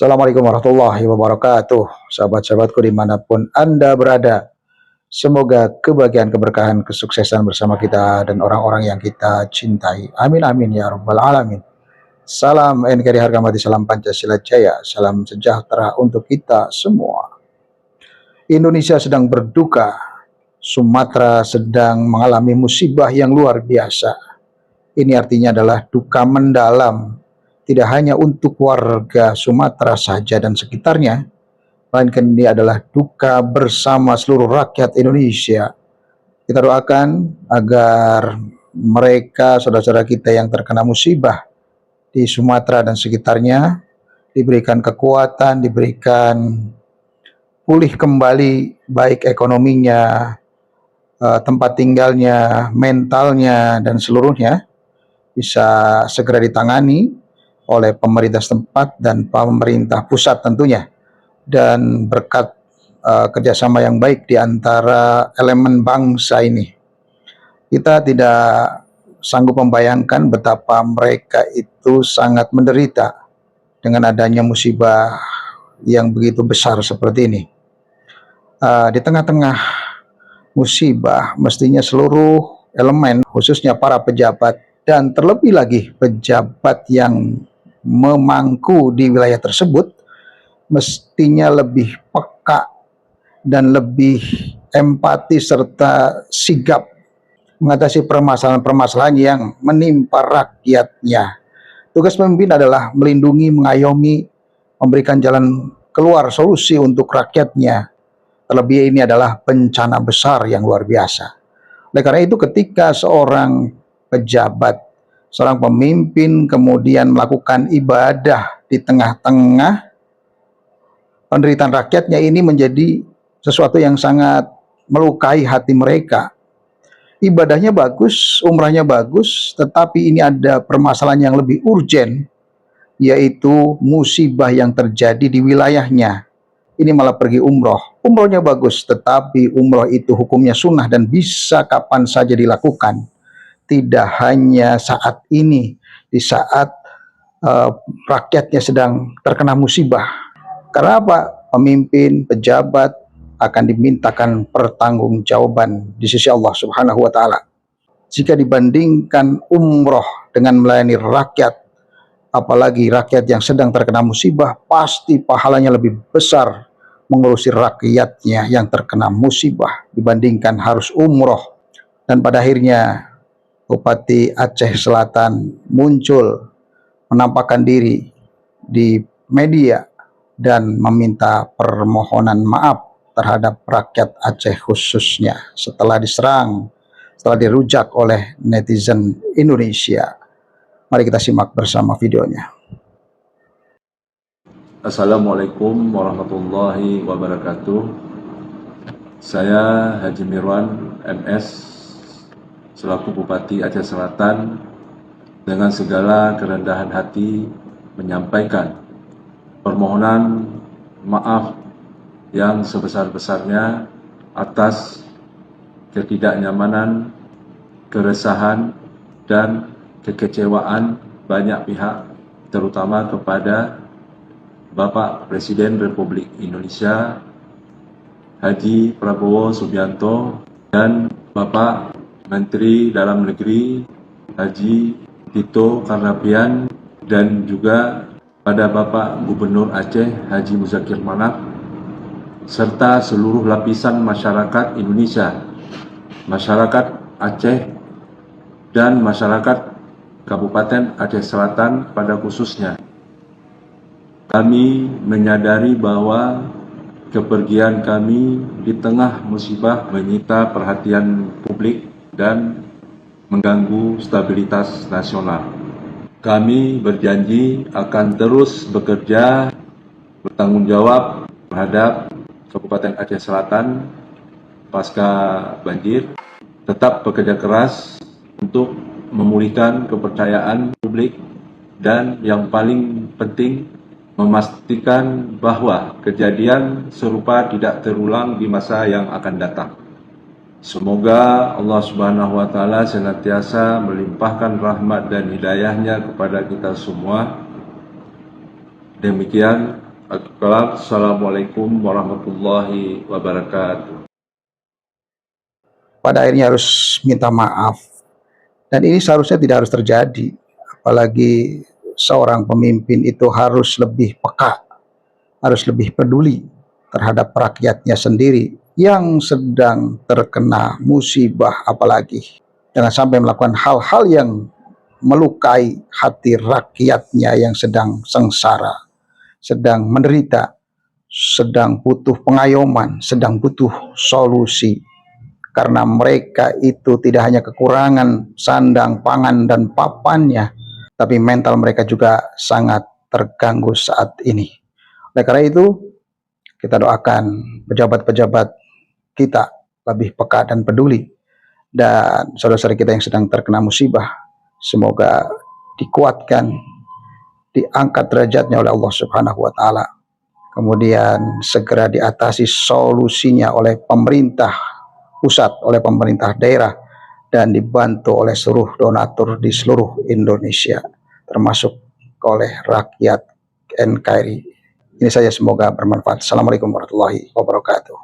Assalamualaikum warahmatullahi wabarakatuh. Sahabat-sahabatku dimanapun Anda berada, semoga kebahagiaan, keberkahan, kesuksesan bersama kita dan orang-orang yang kita cintai. Amin amin ya rabbal alamin. Salam NKRI harga mati, salam Pancasila Jaya, salam sejahtera untuk kita semua. Indonesia sedang berduka, Sumatera sedang mengalami musibah yang luar biasa. Ini artinya adalah duka mendalam, tidak hanya untuk warga Sumatera saja dan sekitarnya, melainkan ini adalah duka bersama seluruh rakyat Indonesia. Kita doakan agar mereka, saudara-saudara kita yang terkena musibah di Sumatera dan sekitarnya, diberikan kekuatan, diberikan pulih kembali, baik ekonominya, tempat tinggalnya, mentalnya, dan seluruhnya bisa segera ditangani oleh pemerintah setempat dan pemerintah pusat tentunya, dan berkat kerjasama yang baik di antara elemen bangsa ini. Kita tidak sanggup membayangkan betapa mereka itu sangat menderita dengan adanya musibah yang begitu besar seperti ini. Di tengah-tengah musibah, mestinya seluruh elemen, khususnya para pejabat dan terlebih lagi pejabat yang memangku di wilayah tersebut, mestinya lebih peka dan lebih empati serta sigap mengatasi permasalahan-permasalahan yang menimpa rakyatnya. Tugas pemimpin adalah melindungi, mengayomi, memberikan jalan keluar, solusi untuk rakyatnya. Terlebih ini adalah bencana besar yang luar biasa. Oleh karena itu, ketika seorang pejabat, seorang pemimpin kemudian melakukan ibadah di tengah-tengah penderitaan rakyatnya, ini menjadi sesuatu yang sangat melukai hati mereka. Ibadahnya bagus, umrahnya bagus, tetapi ini ada permasalahan yang lebih urgen, yaitu musibah yang terjadi di wilayahnya. Ini malah pergi umroh. Umrohnya bagus, tetapi umroh itu hukumnya sunnah dan bisa kapan saja dilakukan. Tidak hanya saat ini, di saat rakyatnya sedang terkena musibah. Karena apa? Pemimpin, pejabat akan dimintakan pertanggungjawaban di sisi Allah Subhanahu wa Ta'ala. Jika dibandingkan umroh dengan melayani rakyat, apalagi rakyat yang sedang terkena musibah, pasti pahalanya lebih besar mengurusi rakyatnya yang terkena musibah dibandingkan harus umroh. Dan pada akhirnya Bupati Aceh Selatan muncul, menampakkan diri di media dan meminta permohonan maaf terhadap rakyat Aceh khususnya setelah diserang, setelah dirujak oleh netizen Indonesia. Mari kita simak bersama videonya. Assalamualaikum warahmatullahi wabarakatuh. Saya Haji Mirwan MS selaku Bupati Aceh Selatan dengan segala kerendahan hati menyampaikan permohonan maaf yang sebesar-besarnya atas ketidaknyamanan, keresahan, dan kekecewaan banyak pihak, terutama kepada Bapak Presiden Republik Indonesia Haji Prabowo Subianto dan Bapak Menteri Dalam Negeri Haji Tito Karnavian, dan juga pada Bapak Gubernur Aceh Haji Muzakir Manaf, serta seluruh lapisan masyarakat Indonesia, masyarakat Aceh, dan masyarakat Kabupaten Aceh Selatan pada khususnya. Kami menyadari bahwa kepergian kami di tengah musibah menyita perhatian publik dan mengganggu stabilitas nasional. Kami berjanji akan terus bekerja bertanggung jawab terhadap Kabupaten Aceh Selatan pasca banjir, tetap bekerja keras untuk memulihkan kepercayaan publik, dan yang paling penting memastikan bahwa kejadian serupa tidak terulang di masa yang akan datang. Semoga Allah Subhanahu wa Ta'ala senantiasa melimpahkan rahmat dan hidayahnya kepada kita semua. Demikian, Assalamualaikum warahmatullahi wabarakatuh. Pada akhirnya harus minta maaf. Dan ini seharusnya tidak harus terjadi. Apalagi seorang pemimpin itu harus lebih peka, harus lebih peduli terhadap rakyatnya sendiri yang sedang terkena musibah apalagi. Jangan sampai melakukan hal-hal yang melukai hati rakyatnya yang sedang sengsara, sedang menderita, sedang butuh pengayoman, sedang butuh solusi. Karena mereka itu tidak hanya kekurangan sandang, pangan, dan papannya, tapi mental mereka juga sangat terganggu saat ini. Oleh karena itu, kita doakan pejabat-pejabat kita lebih peka dan peduli, dan saudara-saudara kita yang sedang terkena musibah, semoga dikuatkan, diangkat derajatnya oleh Allah Subhanahu wa Ta'ala, kemudian segera diatasi solusinya oleh pemerintah pusat, oleh pemerintah daerah, dan dibantu oleh seluruh donatur di seluruh Indonesia, termasuk oleh rakyat NKRI. Ini saja, semoga bermanfaat. Assalamualaikum warahmatullahi wabarakatuh.